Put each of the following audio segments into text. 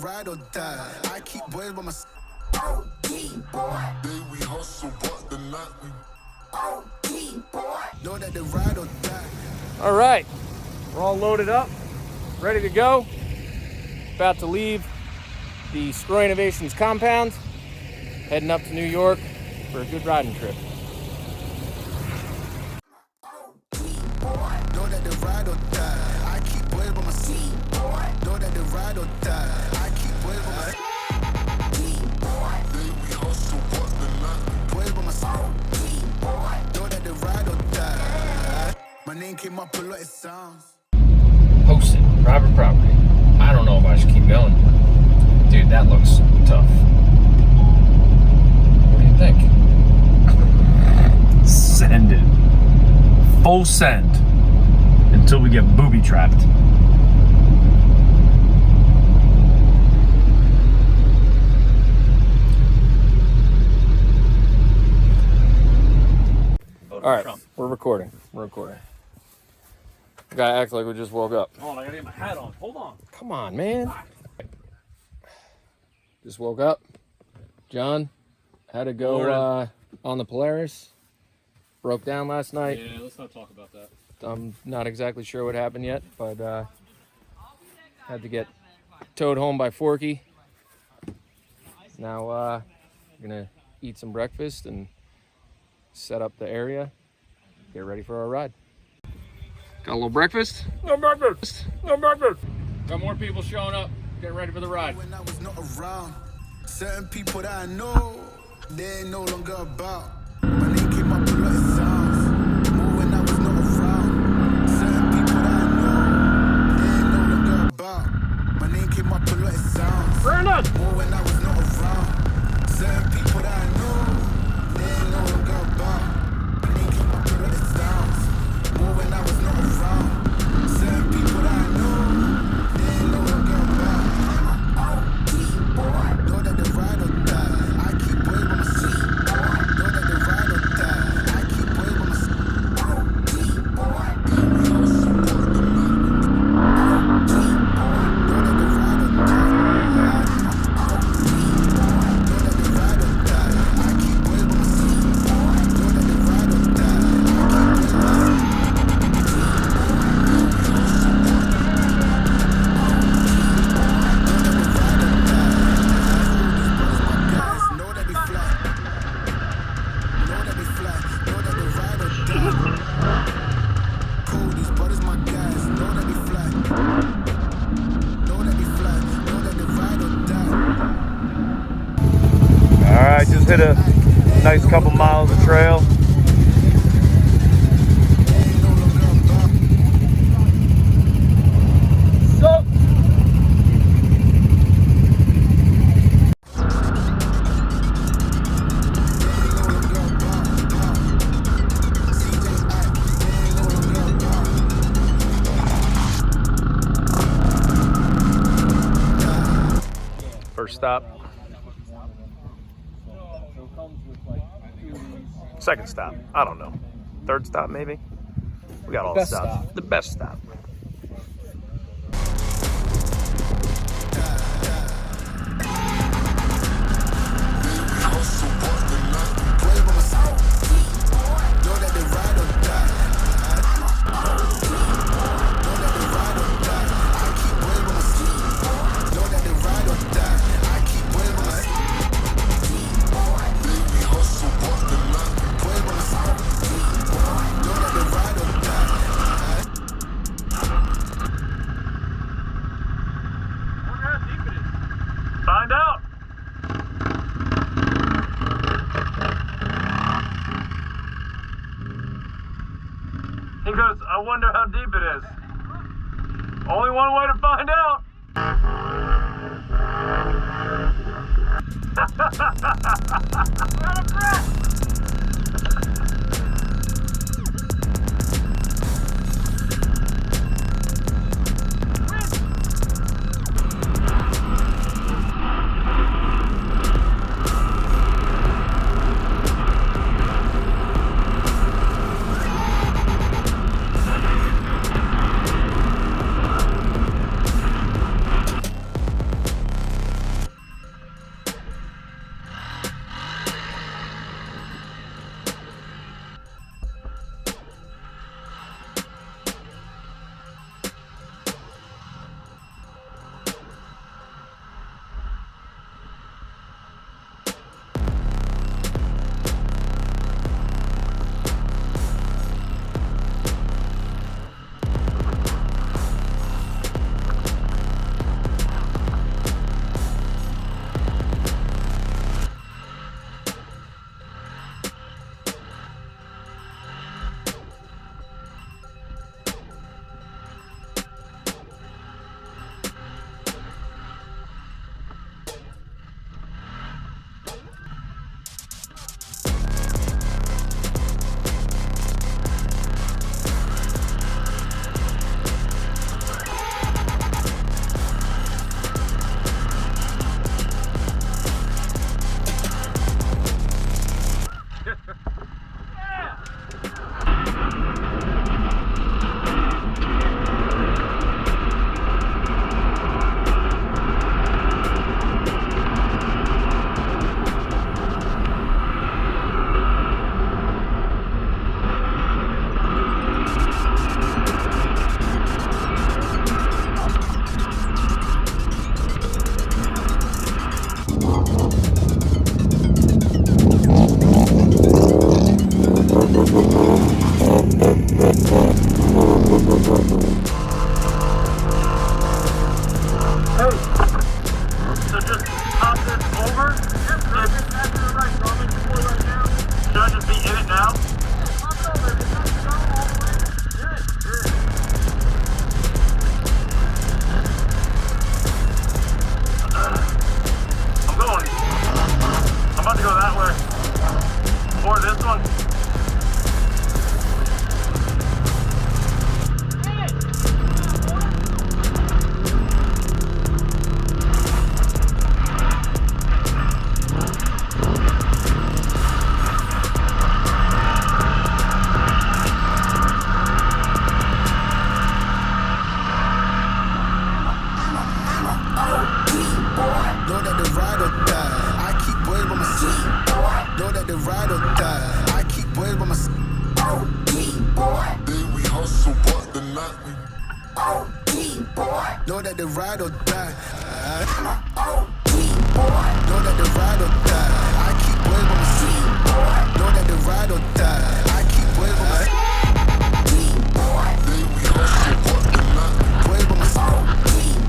ride or die. I keep boys by my OD boy. Day we hustle, but the night we OD boy. Know that the ride or die. All right, we're all loaded up, ready to go. About to leave the Screw Innovations compound, heading up to New York for a good riding trip. My name came up a lot of sounds. Posted, private property. I don't know if I should keep going. Dude, that looks tough. What do you think? Send it. Full send. Until we get booby trapped. All right, we're recording. We gotta act like we just woke up. Hold on, I gotta get my hat on. Hold on. Come on, man. Just woke up. John had to go on the Polaris. Broke down last night. Yeah, let's not talk about that. I'm not exactly sure what happened yet, but had to get towed home by Forky. Now I'm gonna eat some breakfast and set up the area, get ready for our ride. Got a little breakfast? No breakfast. No breakfast. Got more people showing up, getting ready for the ride. When I was not around, certain people that I know, they ain't no longer about. My name came up a lot of sounds. More when I was not around. Certain people that I know, they ain't no longer about. My name came up a lot of sounds. Brandon! More when I was not around. Certain people that I know, they ain't no longer about. My name came up a lot of sounds. More when I was not around. Certain people that I know, they ain't no longer about. OD boy, know that the ride or die. I keep boys by my seat. Know that the ride or die. I keep boys by my seat. OD boy, we all support the man. OD boy, know that the ride or die. OD boy, know that the ride or die. I keep boys by my seat. Know that the ride or die. I keep boys by my seat. Alright, just hit a nice couple miles of trail. First stop. Second stop. I don't know. Third stop, maybe? We got all the stops. The best stop. Find out. He goes, I wonder how deep it is. Only one way to find out. We're out of breath. that they ride or die. Know that they ride or die. I keep boys by my seat. Know that they ride or die. I keep boys by my seat. Boys by my seat.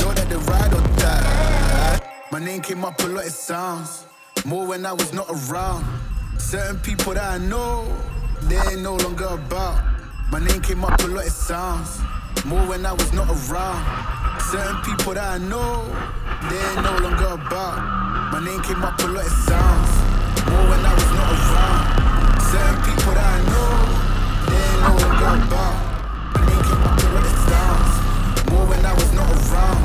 Know that they ride or die. My name came up a lot, it sounds more when I was not around. Certain people that I know, they ain't no longer about. My name came up a lot, it sounds more when I was not around. Certain people that I know, they ain't no longer about. My name came up a lot, it sounds more when I was not around. Certain people that I know, they ain't no longer about. My name came up a lot, it sounds more when I was not around.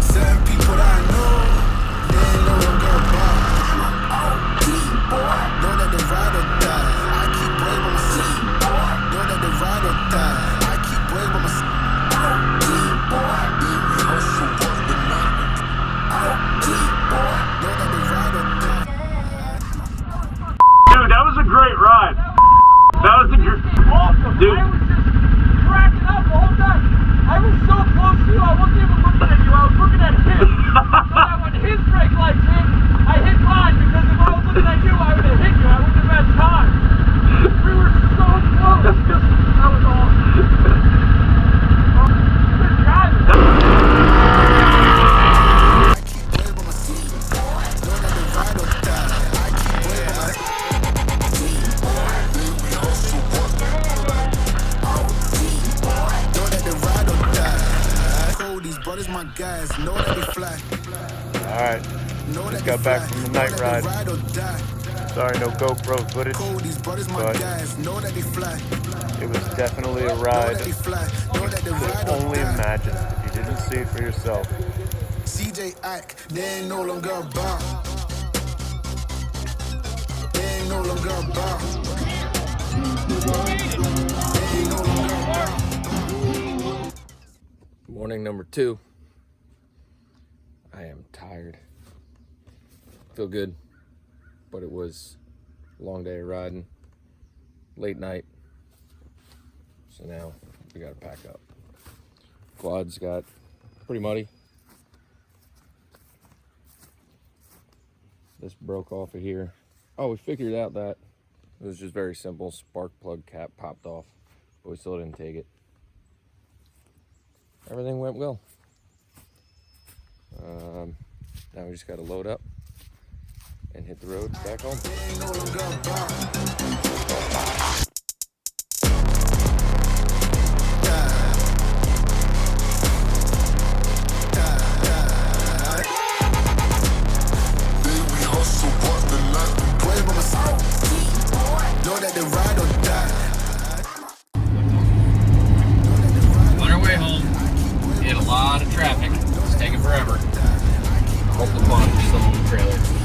Certain people that I know, they ain't no longer about. Know that they ride or die. I keep boys by my seat. Know that they ride or die. I keep boys by my seat. Dude, that was a great ride. That was Awesome. Dude. I was just cracking up the whole time. I was so close to you, I wasn't even looking at you. I was looking at him. So that when his brake lights hit, I hit mine because if I was looking at you, I would have hit you. I wouldn't have had time. We were so close. That was awesome. Good driving. Brothers, my guys, know that they fly. Alright, just got back from the night ride. Sorry, no GoPro footage, but it was definitely a ride you could only imagine if you didn't see it for yourself. CJ Ike, they ain't no longer about. They ain't no longer about. They ain't no longer about. Morning number 2. I am tired. Feel good, but it was a long day of riding, late night. So now we gotta pack up. Quads got pretty muddy. This broke off of here. Oh, we figured out that it was just very simple. Spark plug cap popped off, but we still didn't take it. Everything went well. Now we just got to load up and hit the road back home. On our way home, hit a lot of traffic. It's taking forever. Hope the bottom still on the trailer.